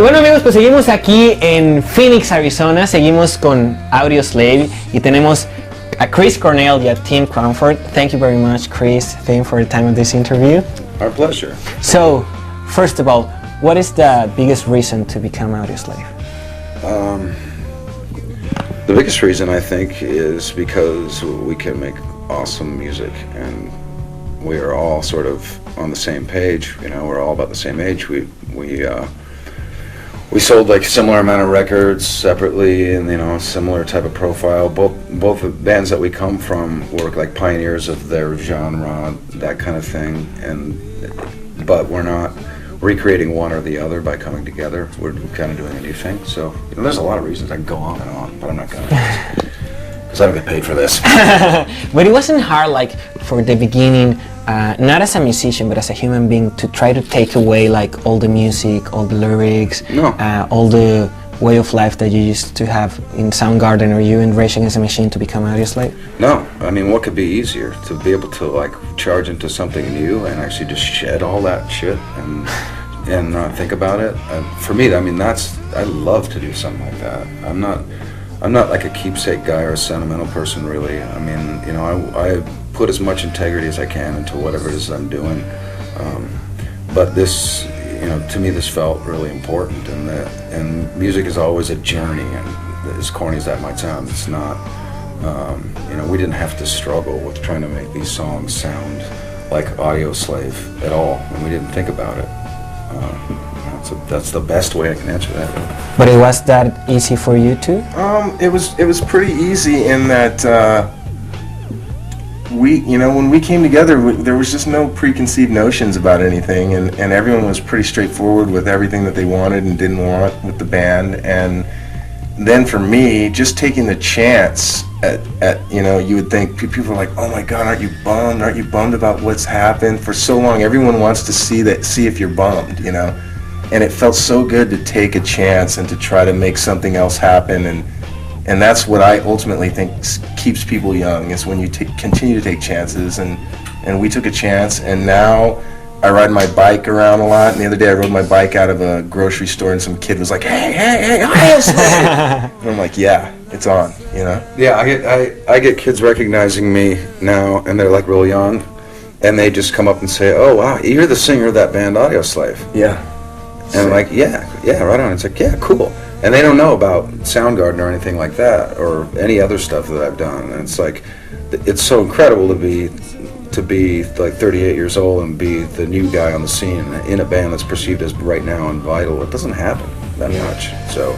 bueno, amigos, pues seguimos aquí en Phoenix, Arizona. Seguimos con Audioslave y tenemos a Chris Cornell y a Tim Cromford. Thank you very much, Chris. Thank you for the time of this interview. Our pleasure. So, first of all, what is the biggest reason to become Audioslave? The biggest reason, I think, is because we can make awesome music, and we are all sort of on the same page. You know, we're all about the same age. We sold like similar amount of records separately, and you know, similar type of profile. Both the bands that we come from were like pioneers of their genre, that kind of thing. But we're not recreating one or the other by coming together. We're kind of doing a new thing. So you know, there's a lot of reasons I can go on and on, but I'm not gonna, because I don't get paid for this. But it wasn't hard, like for the beginning, not as a musician, but as a human being, to try to take away like all the music, all the lyrics, all the way of life that you used to have in Soundgarden or you in Rage Against the Machine to become Audioslave? No, I mean, what could be easier to be able to like charge into something new and actually just shed all that shit and not think about it? For me, I mean, I love to do something like that. I'm not like a keepsake guy or a sentimental person, really. I mean, you know, I put as much integrity as I can into whatever it is I'm doing. But this, you know, to me, this felt really important, and music is always a journey, and as corny as that might sound, it's not, you know, we didn't have to struggle with trying to make these songs sound like Audioslave at all, and we didn't think about it. That's the best way I can answer that. But it was that easy for you too? It was pretty easy in that when we came together, there was just no preconceived notions about anything, and everyone was pretty straightforward with everything that they wanted and didn't want with the band. And then for me, just taking the chance at you know, you would think people are like, oh my God, aren't you bummed about what's happened for so long? Everyone wants to see if you're bummed, you know. And it felt so good to take a chance and to try to make something else happen, and that's what I ultimately think keeps people young, is when you continue to take chances, and we took a chance, and now I ride my bike around a lot, and the other day I rode my bike out of a grocery store and some kid was like, hey, Audioslave! And I'm like, yeah, it's on, you know? Yeah, I get kids recognizing me now, and they're like real young, and they just come up and say, oh wow, you're the singer of that band Audioslave. Yeah. And I'm like, yeah, right on. It's like, yeah, cool. And they don't know about Soundgarden or anything like that, or any other stuff that I've done. And it's like, it's so incredible to be like 38 years old and be the new guy on the scene in a band that's perceived as right now and vital. It doesn't happen that much. So,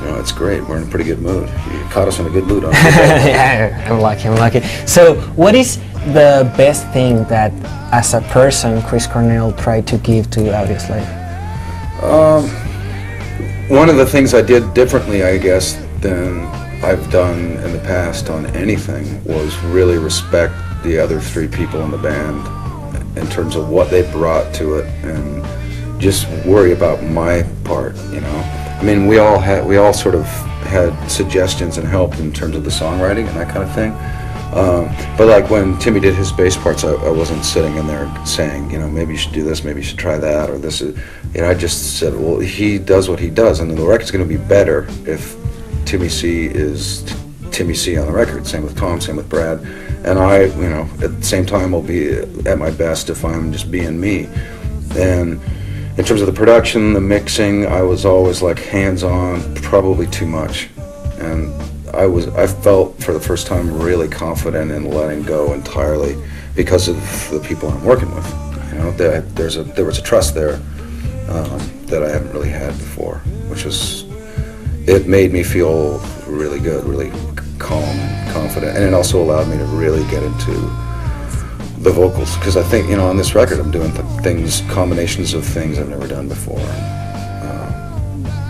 you know, it's great. We're in a pretty good mood. You caught us in a good mood. Yeah, I'm lucky. So, what is the best thing that, as a person, Chris Cornell tried to give to Audioslave? One of the things I did differently, I guess, than I've done in the past on anything was really respect the other three people in the band in terms of what they brought to it, and just worry about my part, you know. I mean, we all sort of had suggestions and helped in terms of the songwriting and that kind of thing. But like when Timmy did his bass parts, I wasn't sitting in there saying, you know, maybe you should do this, maybe you should try that, or this is, you know, I just said, well, he does what he does, and the record's going to be better if Timmy C is Timmy C on the record. Same with Tom, same with Brad, and I, you know, at the same time, will be at my best if I'm just being me. And in terms of the production, the mixing, I was always like hands-on, probably too much, and I felt for the first time really confident in letting go entirely because of the people I'm working with. You know, there was a trust there that I haven't really had before, which was, it made me feel really good, really calm and confident, and it also allowed me to really get into the vocals, because I think, you know, on this record I'm doing combinations of things I've never done before,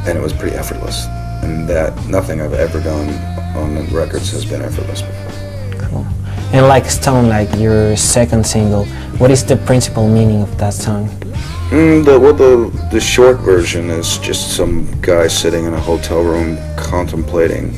and it was pretty effortless. And that nothing I've ever done on the records has been effortless before. Cool. And like Stone, like your second single, what is the principal meaning of that song? The short version is just some guy sitting in a hotel room contemplating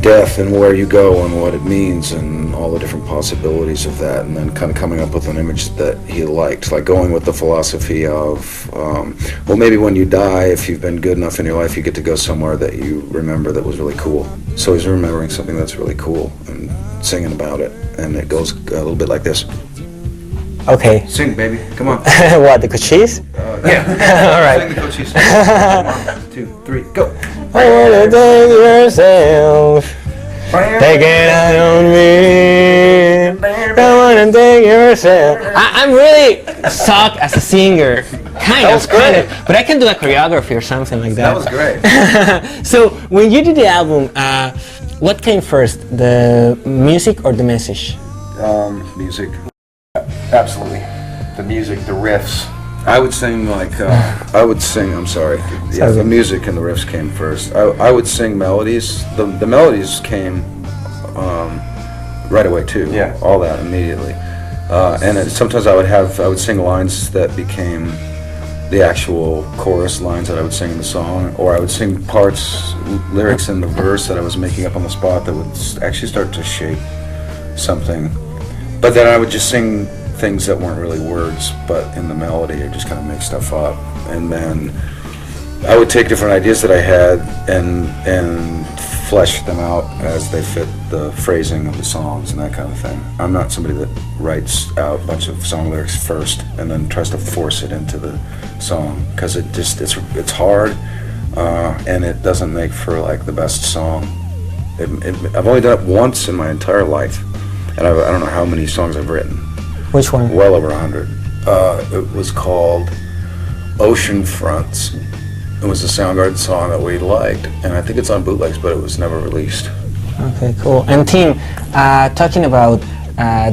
death and where you go and what it means and all the different possibilities of that, and then kind of coming up with an image that he liked, like going with the philosophy of, well, maybe when you die, if you've been good enough in your life, you get to go somewhere that you remember that was really cool. So he's remembering something that's really cool and singing about it, and it goes a little bit like this. Okay. Sing, baby. Come on. What, the Cochise? Yeah. All right. Sing the Cochise. 1, 2, 3, go. I wanna take yourself, take it out on me. I wanna take yourself. I'm really suck as a singer, kind of, but I can do a choreography or something like that. That was great. So when you did the album, what came first, the music or the message? Music. Absolutely. The music, the riffs. I would sing I'm sorry. Yeah, the music and the riffs came first. I would sing melodies. The melodies came right away too. Yeah. All that immediately. Sometimes I would sing lines that became the actual chorus lines that I would sing in the song, or I would sing lyrics in the verse that I was making up on the spot that would actually start to shape something. But then I would just sing things that weren't really words, but in the melody, I just kind of make stuff up. And then I would take different ideas that I had and flesh them out as they fit the phrasing of the songs and that kind of thing. I'm not somebody that writes out a bunch of song lyrics first and then tries to force it into the song, because it's hard and it doesn't make for like the best song. I've only done it once in my entire life, and I don't know how many songs I've written. Which one? Well over 100. It was called Ocean Fronts. It was a Soundgarden song that we liked, and I think it's on bootlegs, but it was never released. Okay, cool. And Tim, talking about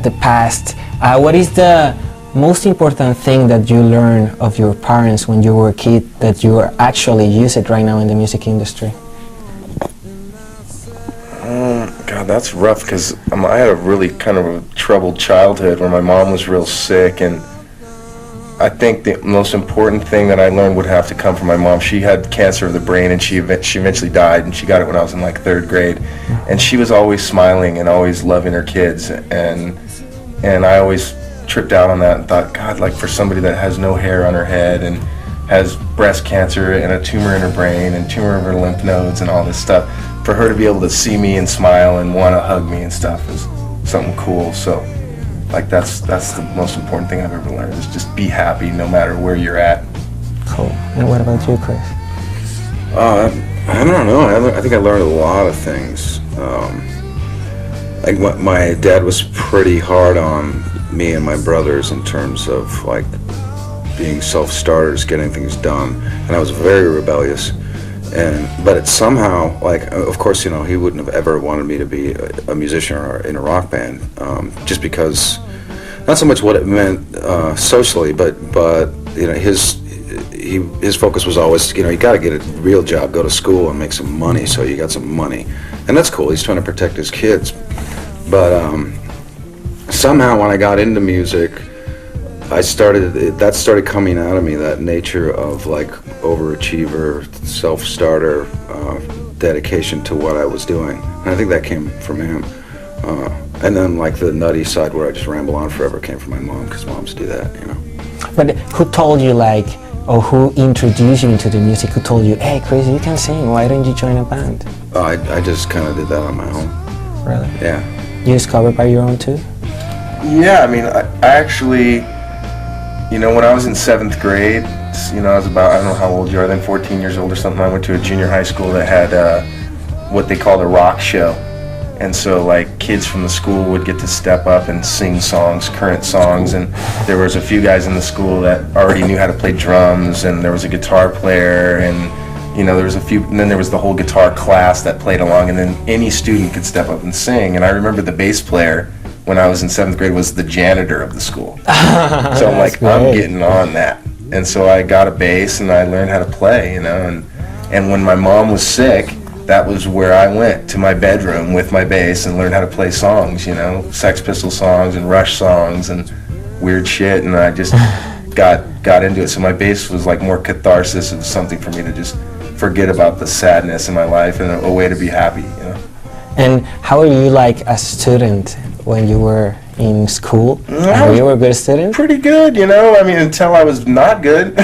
the past, what is the most important thing that you learned of your parents when you were a kid that you actually use it right now in the music industry? God, that's rough, because I had a really kind of a troubled childhood where my mom was real sick, and I think the most important thing that I learned would have to come from my mom. She had cancer of the brain, and she eventually died, and she got it when I was in like 3rd grade. And she was always smiling and always loving her kids, and I always tripped out on that and thought, God, like for somebody that has no hair on her head and has breast cancer and a tumor in her brain and tumor of her lymph nodes and all this stuff, for her to be able to see me and smile and want to hug me and stuff is something cool. So like that's the most important thing I've ever learned, is just be happy no matter where you're at. Cool. And what about you, Chris? I don't know. I think I learned a lot of things. Like my dad was pretty hard on me and my brothers in terms of like being self-starters, getting things done, and I was very rebellious. But it somehow, like, of course, you know, he wouldn't have ever wanted me to be a musician or in a rock band, just because, not so much what it meant socially, but you know, his focus was always, you know, you got to get a real job, go to school, and make some money, so you got some money, and that's cool. He's trying to protect his kids, but somehow when I got into music, that started coming out of me, that nature of like overachiever, self-starter, dedication to what I was doing. And I think that came from him. And then like the nutty side where I just ramble on forever came from my mom, because moms do that, you know. But who told you, like, or who introduced you into the music? Who told you, hey Chris, you can sing, why don't you join a band? I just kind of did that on my own. Really? Yeah. You discovered by your own too? Yeah, I mean, I actually, you know, when I was in 7th grade, you know, I was about, I don't know how old you are then, 14 years old or something, I went to a junior high school that had what they called a rock show. And so, like, kids from the school would get to step up and sing songs, current songs, and there was a few guys in the school that already knew how to play drums, and there was a guitar player, and, you know, there was a few, and then there was the whole guitar class that played along, and then any student could step up and sing. And I remember the bass player, when I was in 7th grade, was the janitor of the school. So I'm like, I'm getting on that. And so I got a bass and I learned how to play, you know, and when my mom was sick, that was where I went, to my bedroom with my bass and learned how to play songs, you know, Sex Pistol songs and Rush songs and weird shit, and I just got into it. So my bass was like more catharsis. It was something for me to just forget about the sadness in my life and a way to be happy, you know. And how are you like as a student when you were in school? You were a good student? Pretty good, you know. I mean, until I was not good.